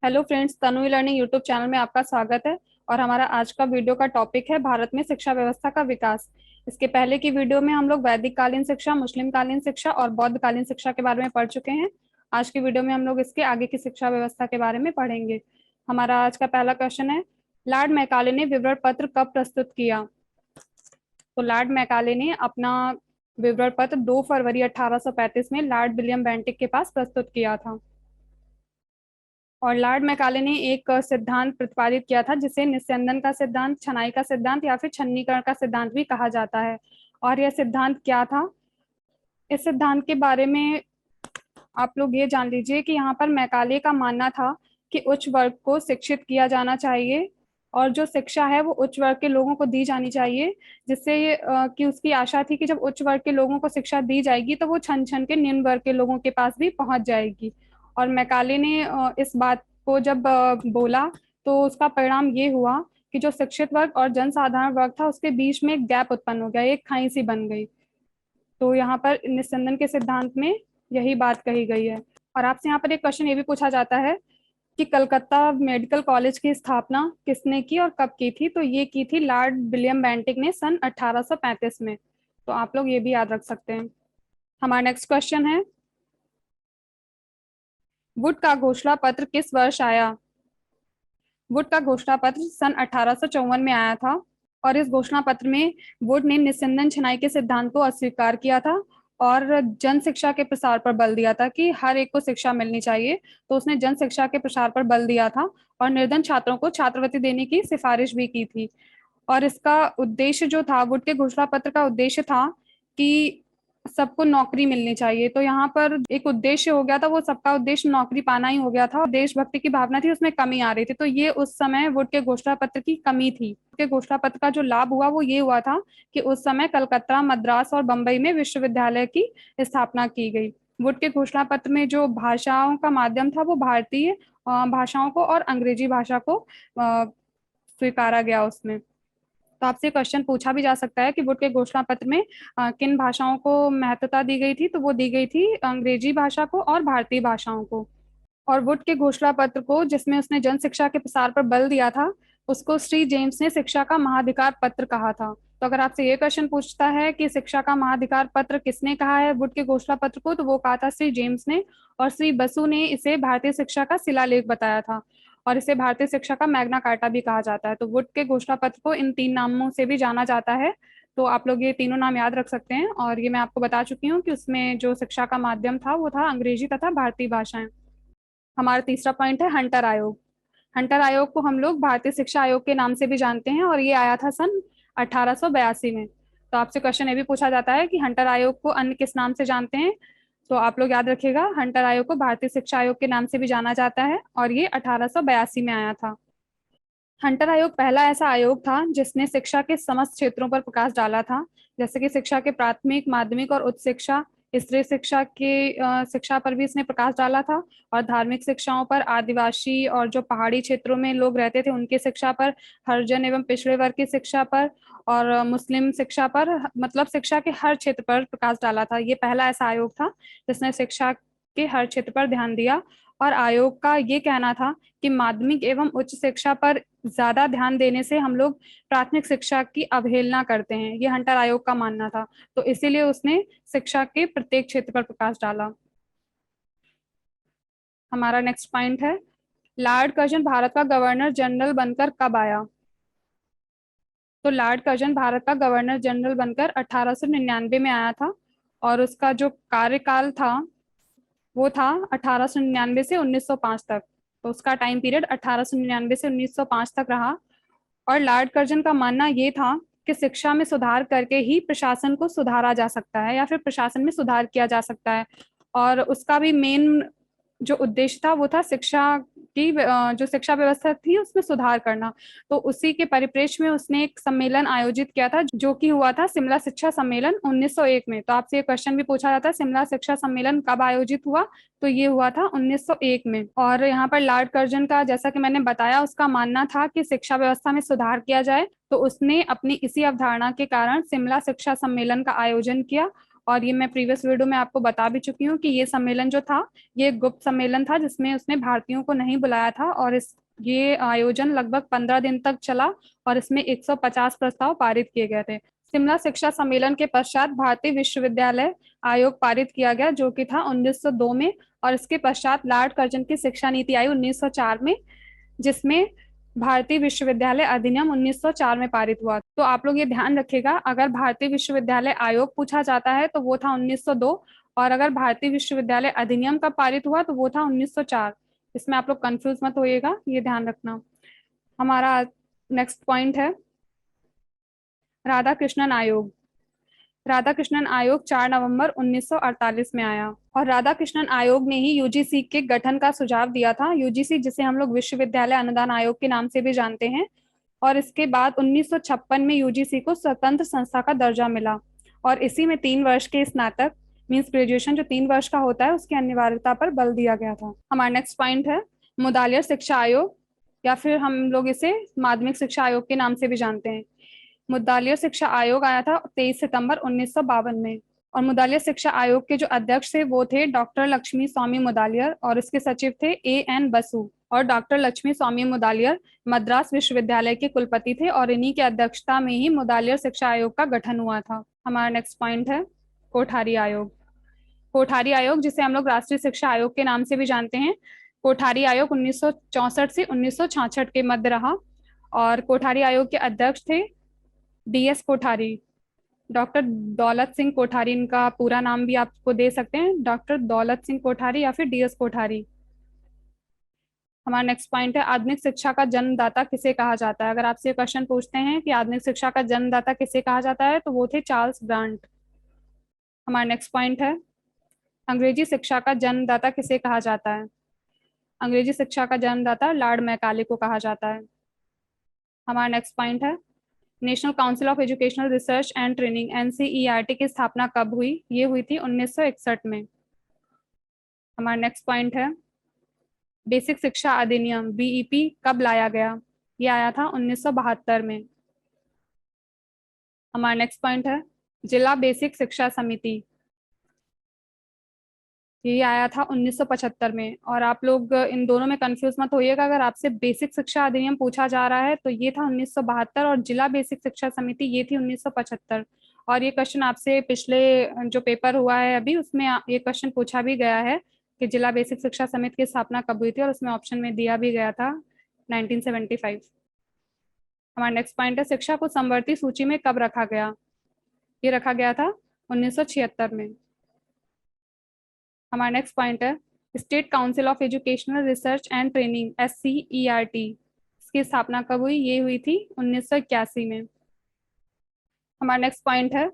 Hello friends, Tanvi learning YouTube channel में आपका स्वागत है। और हमारा आज का वीडियो का टॉपिक है भारत में शिक्षा व्यवस्था का विकास। इसके पहले की वीडियो में हम लोग वैदिक कालीन शिक्षा, मुस्लिम कालीन शिक्षा और बौद्ध कालीन शिक्षा के बारे में पढ़ चुके हैं। आज की वीडियो में हम लोग इसके आगे की शिक्षा व्यवस्था के बारे में पढ़ेंगे। हमारा आज का पहला क्वेश्चन है, लॉर्ड मैकाले ने विवरण पत्र कब प्रस्तुत किया? तो लॉर्ड मैकाले ने अपना विवरण पत्र 2 फरवरी 1835 में लॉर्ड विलियम बेंटिक के पास प्रस्तुत किया था। और लॉर्ड मैकाले ने एक सिद्धांत प्रतिपादित किया था जिसे निस्यंदन का सिद्धांत, छनाई का सिद्धांत या फिर छन्नीकरण का सिद्धांत भी कहा जाता है। और यह सिद्धांत क्या था? इस सिद्धांत के बारे में आप लोग ये जान लीजिए कि यहाँ पर मैकाले का मानना था कि उच्च वर्ग को शिक्षित किया जाना चाहिए और जो शिक्षा है वो उच्च वर्ग के लोगों को दी जानी चाहिए, जिससे कि उसकी आशा थी कि जब उच्च वर्ग के लोगों को शिक्षा दी जाएगी तो वो छन छन के निम्न वर्ग के लोगों के पास भी पहुंच जाएगी। और मैकाले ने इस बात को जब बोला तो उसका परिणाम ये हुआ कि जो शिक्षित वर्ग और जनसाधारण वर्ग था उसके बीच में एक गैप उत्पन्न हो गया, एक खाई सी बन गई। तो यहाँ पर निस्यंदन के सिद्धांत में यही बात कही गई है। और आपसे यहाँ पर एक क्वेश्चन ये भी पूछा जाता है कि कलकत्ता मेडिकल कॉलेज की स्थापना किसने की और कब की थी? तो ये की थी लॉर्ड विलियम बेंटिक ने सन 1835 में। तो आप लोग ये भी याद रख सकते हैं। हमारा नेक्स्ट क्वेश्चन है, वुड का घोषणा पत्र किस वर्ष आया? वुड का घोषणा पत्र सन 1854 में आया था। और इस घोषणा पत्र में वुड ने निस्यंदन छनाई के सिद्धांत को अस्वीकार किया था और जन शिक्षा के प्रसार पर बल दिया था कि हर एक को शिक्षा मिलनी चाहिए। तो उसने जन शिक्षा के प्रसार पर बल दिया था और निर्धन छात्रों को छात्रवृत्ति देने की सिफारिश भी की थी। और इसका उद्देश्य जो था, वुड के घोषणा पत्र का उद्देश्य था कि सबको नौकरी मिलनी चाहिए। तो यहाँ पर एक उद्देश्य हो गया था, वो सबका उद्देश्य नौकरी पाना ही हो गया था। देशभक्ति की भावना थी, उसमें कमी आ रही थी। तो ये उस समय वुड के घोषणा पत्र की कमी थी। वुड के घोषणा पत्र का जो लाभ हुआ वो ये हुआ था कि उस समय कलकत्ता, मद्रास और बम्बई में विश्वविद्यालय की स्थापना की गई। वुड के घोषणा पत्र में जो भाषाओं का माध्यम था वो भारतीय भाषाओं को और अंग्रेजी भाषा को स्वीकारा गया उसमें। तो आपसे क्वेश्चन पूछा भी जा सकता है कि वुड के घोषणा पत्र में किन भाषाओं को महत्वता दी गई थी? तो वो दी गई थी अंग्रेजी भाषा को और भारतीय भाषाओं को। और वुड के घोषणा पत्र को, जिसमें उसने जन शिक्षा के प्रसार पर बल दिया था, उसको श्री जेम्स ने शिक्षा का महाधिकार पत्र कहा था। तो अगर आपसे ये क्वेश्चन पूछता है कि शिक्षा का महाधिकार पत्र किसने कहा है वुड के घोषणा पत्र को, तो वो कहा था श्री जेम्स ने। और श्री बसु ने इसे भारतीय शिक्षा का शिलालेख बताया था और इसे भारतीय शिक्षा का मैग्ना कार्टा भी कहा जाता है। तो वुड के घोषणा पत्र को इन 3 नामों से भी जाना जाता है। तो आप लोग ये तीनों नाम याद रख सकते हैं। और ये मैं आपको बता चुकी हूँ कि उसमें जो शिक्षा का माध्यम था वो था अंग्रेजी तथा भारतीय भाषाएं। हमारा तीसरा पॉइंट है हंटर आयोग। हंटर आयोग को हम लोग भारतीय शिक्षा आयोग के नाम से भी जानते हैं और ये आया था सन 1882 में। तो आपसे क्वेश्चन ये भी पूछा जाता है कि हंटर आयोग को अन्य किस नाम से जानते हैं? तो आप लोग याद रखिएगा, हंटर आयोग को भारतीय शिक्षा आयोग के नाम से भी जाना जाता है और ये 1882 में आया था। हंटर आयोग पहला ऐसा आयोग था जिसने शिक्षा के समस्त क्षेत्रों पर प्रकाश डाला था, जैसे कि शिक्षा के प्राथमिक, माध्यमिक और उच्च शिक्षा, स्त्री शिक्षा के शिक्षा पर भी इसने प्रकाश डाला था और धार्मिक शिक्षाओं पर, आदिवासी और जो पहाड़ी क्षेत्रों में लोग रहते थे उनकी शिक्षा पर, हरिजन एवं पिछड़े वर्ग की शिक्षा पर और मुस्लिम शिक्षा पर, मतलब शिक्षा के हर क्षेत्र पर प्रकाश डाला था। ये पहला ऐसा आयोग था जिसने शिक्षा के हर क्षेत्र पर ध्यान दिया। और आयोग का ये कहना था कि माध्यमिक एवं उच्च शिक्षा पर ज्यादा ध्यान देने से हम लोग प्राथमिक शिक्षा की अवहेलना करते हैं, ये हंटर आयोग का मानना था। तो इसीलिए उसने शिक्षा के प्रत्येक क्षेत्र पर प्रकाश डाला। हमारा नेक्स्ट पॉइंट है, लॉर्ड कर्जन भारत का गवर्नर जनरल बनकर कब आया? तो लॉर्ड कर्जन भारत का गवर्नर जनरल बनकर 1899 में आया था और उसका जो कार्यकाल था वो था 1899 से 1905 तक। तो उसका टाइम पीरियड 1899 से 1905 तक रहा। और लॉर्ड कर्जन का मानना ये था कि शिक्षा में सुधार करके ही प्रशासन को सुधारा जा सकता है या फिर प्रशासन में सुधार किया जा सकता है। और उसका भी मेन जो उद्देश्य था वो था शिक्षा की जो शिक्षा व्यवस्था थी उसमें सुधार करना। तो उसी के परिप्रेक्ष्य में उसने एक सम्मेलन आयोजित किया था जो कि हुआ था शिमला शिक्षा सम्मेलन 1901 में। तो आपसे ये क्वेश्चन भी पूछा जाता है, शिमला शिक्षा सम्मेलन कब आयोजित हुआ? तो ये हुआ था 1901 में। और यहाँ पर लॉर्ड कर्जन का, जैसा कि मैंने बताया, उसका मानना था कि शिक्षा व्यवस्था में सुधार किया जाए। तो उसने अपनी इसी अवधारणा के कारण शिमला शिक्षा सम्मेलन का आयोजन किया और ये मैं प्रीवियस वीडियो में आपको बता भी चुकी हूँ कि ये सम्मेलन जो था ये गुप्त सम्मेलन था, जिसमें उसने भारतीयों को नहीं बुलाया था, और इस ये आयोजन लगभग 15 दिन तक चला और इसमें 150 प्रस्ताव पारित किए गए थे। शिमला शिक्षा सम्मेलन के पश्चात भारतीय विश्वविद्यालय आयोग पारित किया गया, जो कि था 1902 में, और इसके पश्चात लॉर्ड कर्जन की शिक्षा नीति आई 1904 में, जिसमें भारतीय विश्वविद्यालय अधिनियम 1904 में पारित हुआ। तो आप लोग ये ध्यान रखिएगा, अगर भारतीय विश्वविद्यालय आयोग पूछा जाता है तो वो था 1902, और अगर भारतीय विश्वविद्यालय अधिनियम कब पारित हुआ तो वो था 1904। इसमें आप लोग कंफ्यूज मत होइएगा, ये ध्यान रखना। हमारा नेक्स्ट पॉइंट है राधा कृष्णन आयोग। राधा कृष्णन आयोग 4 नवंबर 1948 में आया, और राधा कृष्णन आयोग ने ही यूजीसी के गठन का सुझाव दिया था। यूजीसी, जिसे हम लोग विश्वविद्यालय अनुदान आयोग के नाम से भी जानते हैं, और इसके बाद 1956 में यूजीसी को स्वतंत्र संस्था का दर्जा मिला, और इसी में 3 वर्ष के स्नातक मीन्स ग्रेजुएशन जो 3 वर्ष का होता है उसकी अनिवार्यता पर बल दिया गया था। हमारा नेक्स्ट पॉइंट है मुदालियर शिक्षा आयोग, या फिर हम लोग इसे माध्यमिक शिक्षा आयोग के नाम से भी जानते हैं। मुदालियर शिक्षा आयोग आया था 23 सितंबर 1952 में, और मुदालियर शिक्षा आयोग के जो अध्यक्ष थे वो थे डॉक्टर लक्ष्मी स्वामी मुदालियर, और इसके सचिव थे एन बसु। और डॉक्टर लक्ष्मी स्वामी मुदालियर मद्रास विश्वविद्यालय के कुलपति थे, और इन्हीं की अध्यक्षता में ही मुदालियर शिक्षा आयोग का गठन हुआ था। हमारा नेक्स्ट पॉइंट है कोठारी आयोग। कोठारी आयोग, जिसे हम लोग राष्ट्रीय शिक्षा आयोग के नाम से भी जानते हैं, कोठारी आयोग 1964 से 1966 के मध्य रहा, और कोठारी आयोग के अध्यक्ष थे डीएस कोठारी, डॉक्टर दौलत सिंह कोठारी। इनका पूरा नाम भी आपको दे सकते हैं, डॉक्टर दौलत सिंह कोठारी या फिर डीएस कोठारी। हमारा नेक्स्ट पॉइंट है आधुनिक शिक्षा का जन्मदाता किसे कहा जाता है। अगर आपसे क्वेश्चन पूछते हैं कि आधुनिक शिक्षा का जन्मदाता किसे कहा जाता है तो वो थे चार्ल्स ब्रांट। हमारा नेक्स्ट पॉइंट है अंग्रेजी शिक्षा का जन्मदाता किसे कहा जाता है। अंग्रेजी शिक्षा का जन्मदाता लॉर्ड मैकाले को कहा जाता है। हमारा नेक्स्ट पॉइंट है national council of educational research and training NCERT की स्थापना कब हुई। ये हुई थी 1961 में। हमारा नेक्स्ट पॉइंट है बेसिक शिक्षा अधिनियम बीईपी कब लाया गया। ये आया था 1972 में। हमारा नेक्स्ट पॉइंट है जिला बेसिक शिक्षा समिति, ये आया था 1975 में। और आप लोग इन दोनों में कंफ्यूज मत होइएगा, अगर आपसे बेसिक शिक्षा अधिनियम पूछा जा रहा है तो ये था 1972, और जिला बेसिक शिक्षा समिति ये थी 1975। और ये क्वेश्चन आपसे पिछले जो पेपर हुआ है अभी उसमें ये क्वेश्चन पूछा भी गया है कि जिला बेसिक शिक्षा समिति की स्थापना कब हुई थी, और उसमें ऑप्शन में दिया भी गया था 1975। हमारा नेक्स्ट पॉइंट है शिक्षा को समवर्ती सूची में कब रखा गया। ये रखा गया था 1976 में। हमारा नेक्स्ट पॉइंट है state council of educational research and training SCERT, इसकी स्थापना कब हुई। ये हुई थी 1981 में। हमारा नेक्स्ट पॉइंट है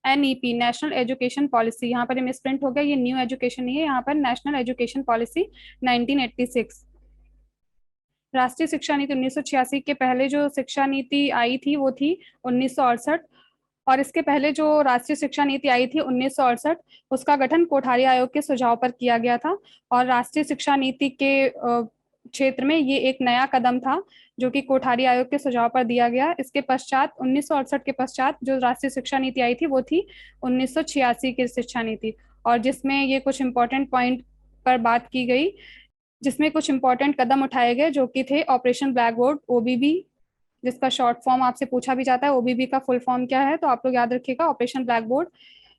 NEP नेशनल एजुकेशन पॉलिसी। यहाँ पर मिसप्रिंट हो गया, ये न्यू एजुकेशन नहीं है, यहाँ पर नेशनल एजुकेशन पॉलिसी 1986। राष्ट्रीय शिक्षा नीति 1986 के पहले जो शिक्षा नीति आई थी वो थी 1968, और इसके पहले जो राष्ट्रीय शिक्षा नीति आई थी 1968 उसका गठन कोठारी आयोग के सुझाव पर किया गया था। और राष्ट्रीय शिक्षा नीति के क्षेत्र में ये एक नया कदम था जो कि कोठारी आयोग के सुझाव पर दिया गया। इसके पश्चात 1968 के पश्चात जो राष्ट्रीय शिक्षा नीति आई थी वो थी 1986 की शिक्षा नीति, और जिसमें ये कुछ इंपॉर्टेंट पॉइंट पर बात की गई, जिसमें कुछ इंपॉर्टेंट कदम उठाए गए जो कि थे ऑपरेशन ब्लैक बोर्ड OBB, जिसका शॉर्ट फॉर्म आपसे पूछा भी जाता है OBB का फुल फॉर्म क्या है, तो आप लोग याद रखिएगा ऑपरेशन ब्लैक बोर्ड,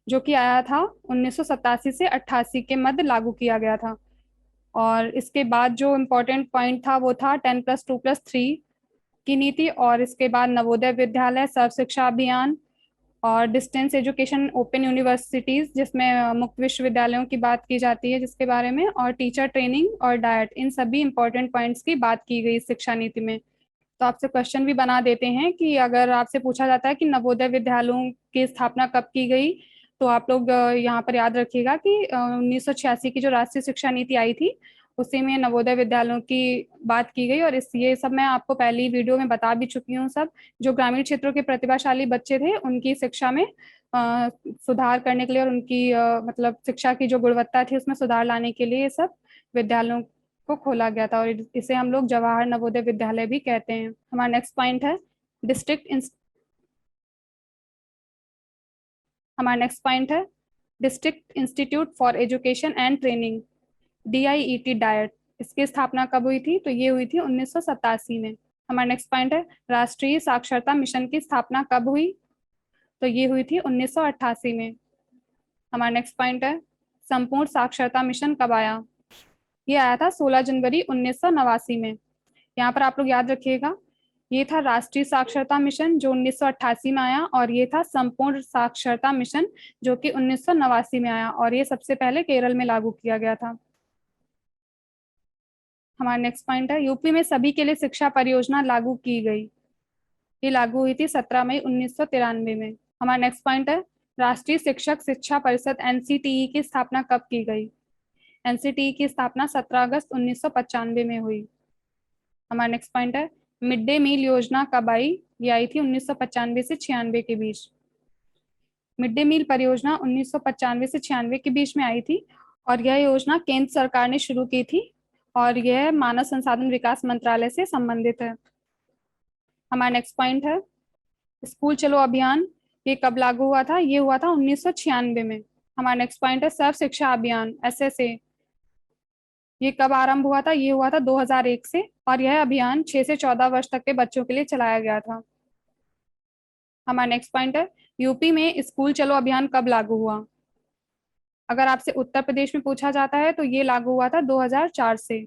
जो कि आया था 1987 से 88 के मध्य लागू किया गया था। और इसके बाद जो इम्पोर्टेंट पॉइंट था वो था 10+2+3 की नीति, और इसके बाद नवोदय विद्यालय, सर्व शिक्षा अभियान, और डिस्टेंस एजुकेशन, ओपन यूनिवर्सिटीज जिसमें मुक्त विश्वविद्यालयों की बात की जाती है जिसके बारे में, और टीचर ट्रेनिंग और डाइट, इन सभी इंपॉर्टेंट पॉइंट्स की बात की गई शिक्षा नीति में। तो आपसे क्वेश्चन भी बना देते हैं कि अगर आपसे पूछा जाता है कि नवोदय विद्यालयों की स्थापना कब की गई, तो आप लोग यहाँ पर याद रखिएगा कि 1986 की जो राष्ट्रीय शिक्षा नीति आई थी उसी में नवोदय विद्यालयों की बात की गई। और इस ये सब मैं आपको पहली वीडियो में बता भी चुकी हूँ। सब जो ग्रामीण क्षेत्रों के प्रतिभाशाली बच्चे थे उनकी शिक्षा में सुधार करने के लिए और उनकी मतलब शिक्षा की जो गुणवत्ता थी उसमें सुधार लाने के लिए ये सब विद्यालयों को खोला गया था, और इसे हम लोग जवाहर नवोदय विद्यालय भी कहते हैं। हमारा नेक्स्ट पॉइंट है डिस्ट्रिक्ट हमारा नेक्स्ट पॉइंट है district institute for education and training, DIET diet, इसकी स्थापना कब हुई थी? तो ये हुई थी 1987 में। हमारा नेक्स्ट पॉइंट है राष्ट्रीय साक्षरता मिशन की स्थापना कब हुई? तो ये हुई थी 1988 में। हमारा नेक्स्ट पॉइंट है संपूर्ण साक्षरता मिशन कब आया? ये आया था 16 जनवरी 1989 में। यहाँ पर आप लोग याद रखिएगा, ये था राष्ट्रीय साक्षरता मिशन जो 1988 में आया, और ये था संपूर्ण साक्षरता मिशन जो कि 1989 में आया, और ये सबसे पहले केरल में लागू किया गया था। हमारा नेक्स्ट पॉइंट है यूपी में सभी के लिए शिक्षा परियोजना लागू की गई, ये लागू हुई थी 17 मई 1993 में। हमारा नेक्स्ट पॉइंट है राष्ट्रीय शिक्षक शिक्षा परिषद NCTE की स्थापना कब की गई? NCTE की स्थापना 17 अगस्त 1995 में हुई। हमारा नेक्स्ट पॉइंट है मिड डे मील योजना कब आई? ये आई थी 1995 से 96 के बीच। मिड डे मील परियोजना 1995 से 96 के बीच में आई थी, और यह योजना केंद्र सरकार ने शुरू की थी, और यह मानव संसाधन विकास मंत्रालय से संबंधित है। हमारा नेक्स्ट पॉइंट है स्कूल चलो अभियान, ये कब लागू हुआ था? ये हुआ था 1996 में। हमारा नेक्स्ट पॉइंट है सर्व शिक्षा अभियान SSA, ये कब आरंभ हुआ था? ये हुआ था 2001 से, और यह अभियान 6 से 14 वर्ष तक के बच्चों के लिए चलाया गया था। हमारा नेक्स्ट पॉइंट है यूपी में स्कूल चलो अभियान कब लागू हुआ? अगर आपसे उत्तर प्रदेश में पूछा जाता है तो ये लागू हुआ था 2004 से,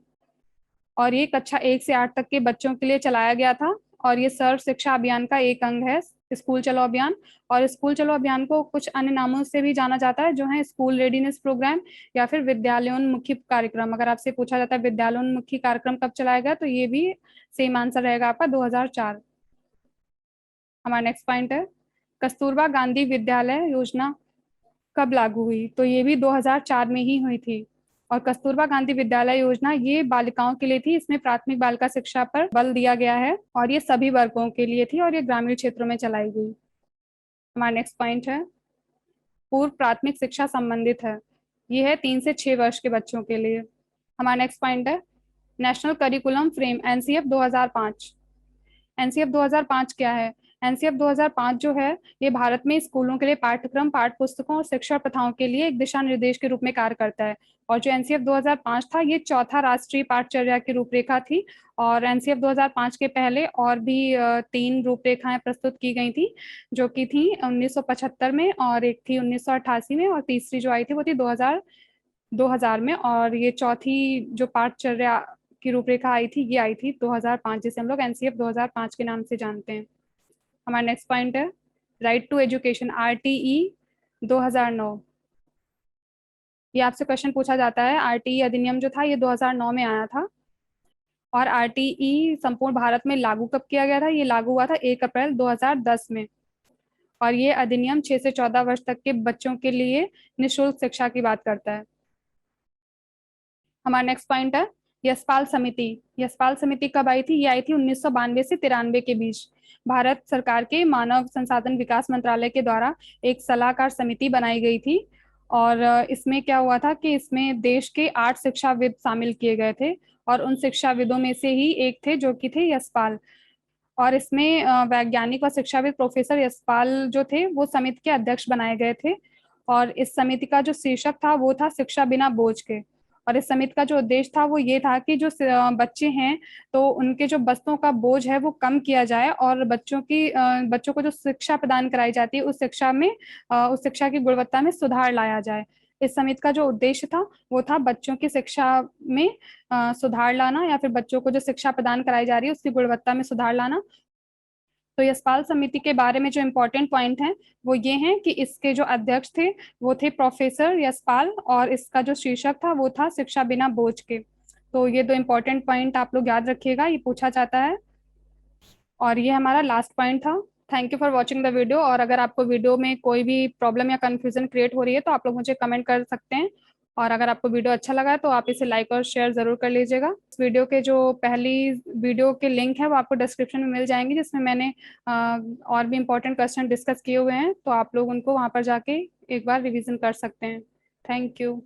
और ये कक्षा 1 से 8 तक के बच्चों के लिए चलाया गया था, और ये सर्व शिक्षा अभियान का एक अंग है स्कूल चलो अभियान। और स्कूल चलो अभियान को कुछ अन्य नामों से भी जाना जाता है, जो है स्कूल रेडीनेस प्रोग्राम या फिर विद्यालयोन्मुखी कार्यक्रम। अगर आपसे पूछा जाता है विद्यालयोन्मुखी कार्यक्रम कब चलाया गया, तो ये भी सेम आंसर रहेगा आपका 2004। हमारा नेक्स्ट पॉइंट है कस्तूरबा गांधी विद्यालय योजना कब लागू हुई? तो ये भी 2004 में ही हुई थी। और कस्तूरबा गांधी विद्यालय योजना ये बालिकाओं के लिए थी, इसमें प्राथमिक बालिका शिक्षा पर बल दिया गया है, और ये सभी वर्गों के लिए थी, और ये ग्रामीण क्षेत्रों में चलाई गई। हमारा नेक्स्ट पॉइंट है पूर्व प्राथमिक शिक्षा संबंधित है, ये है 3 से 6 वर्ष के बच्चों के लिए। हमारा नेक्स्ट पॉइंट है national curriculum frame NCF 2005। NCF 2005 क्या है? NCF 2005 जो है ये भारत में स्कूलों के लिए पाठ्यक्रम, पाठ्य पुस्तकों और शिक्षा प्रथाओं के लिए एक दिशा निर्देश के रूप में कार्य करता है। और जो NCF 2005 था ये चौथा राष्ट्रीय पाठचर्या की रूपरेखा थी, और NCF 2005 के पहले और भी 3 रूपरेखाएं प्रस्तुत की गई थी, जो कि थी 1975 में, और एक थी 1988 में, और तीसरी जो आई थी वो थी 2000 में, और ये चौथी जो पाठचर्या की रूपरेखा आई थी ये आई थी 2005, जिसे हम लोग NCF 2005 के नाम से जानते हैं। हमारा नेक्स्ट पॉइंट है राइट टू एजुकेशन RTE 2009। ये आपसे क्वेश्चन पूछा जाता है, RTE अधिनियम जो था ये 2009 में आया था, और RTE संपूर्ण भारत में लागू कब किया गया था? ये लागू हुआ था 1 अप्रैल 2010 में, और ये अधिनियम 6 से 14 वर्ष तक के बच्चों के लिए निःशुल्क शिक्षा की बात करता है। हमारा नेक्स्ट पॉइंट है यशपाल समिति। यशपाल समिति कब आई थी? ये आई थी 1992 से 93 के बीच। भारत सरकार के मानव संसाधन विकास मंत्रालय के द्वारा एक सलाहकार समिति बनाई गई थी, और इसमें क्या हुआ था कि इसमें देश के 8 शिक्षाविद शामिल किए गए थे, और उन शिक्षाविदों में से ही एक थे जो कि थे यशपाल। और इसमें वैज्ञानिक व शिक्षाविद प्रोफेसर यशपाल जो थे वो समिति के अध्यक्ष बनाए गए थे, और इस समिति का जो शीर्षक था वो था शिक्षा बिना बोझ के। और इस समिति का जो उद्देश्य था वो ये था कि जो बच्चे हैं तो उनके जो बस्तों का बोझ है वो कम किया जाए, और बच्चों को जो शिक्षा प्रदान कराई जाती है उस शिक्षा की गुणवत्ता में सुधार लाया जाए। इस समिति का जो उद्देश्य था वो था बच्चों की शिक्षा में सुधार लाना, या फिर बच्चों को जो शिक्षा प्रदान कराई जा रही है उसकी गुणवत्ता में सुधार लाना। तो यशपाल समिति के बारे में जो इम्पोर्टेंट पॉइंट हैं वो ये हैं कि इसके जो अध्यक्ष थे वो थे प्रोफेसर यशपाल, और इसका जो शीर्षक था वो था शिक्षा बिना बोझ के। तो ये 2 इम्पोर्टेंट पॉइंट आप लोग याद रखिएगा, ये पूछा जाता है। और ये हमारा लास्ट पॉइंट था। Thank you for watching the video, और अगर आपको वीडियो में कोई भी प्रॉब्लम या कंफ्यूजन क्रिएट हो रही है तो आप लोग मुझे कमेंट कर सकते हैं, और अगर आपको वीडियो अच्छा लगा है तो आप इसे लाइक और शेयर जरूर कर लीजिएगा। इस वीडियो के जो पहली वीडियो के लिंक है वो आपको डिस्क्रिप्शन में मिल जाएंगे, जिसमें मैंने और भी इम्पोर्टेंट क्वेश्चन डिस्कस किए हुए हैं, तो आप लोग उनको वहाँ पर जाके एक बार रिविजन कर सकते हैं। Thank you.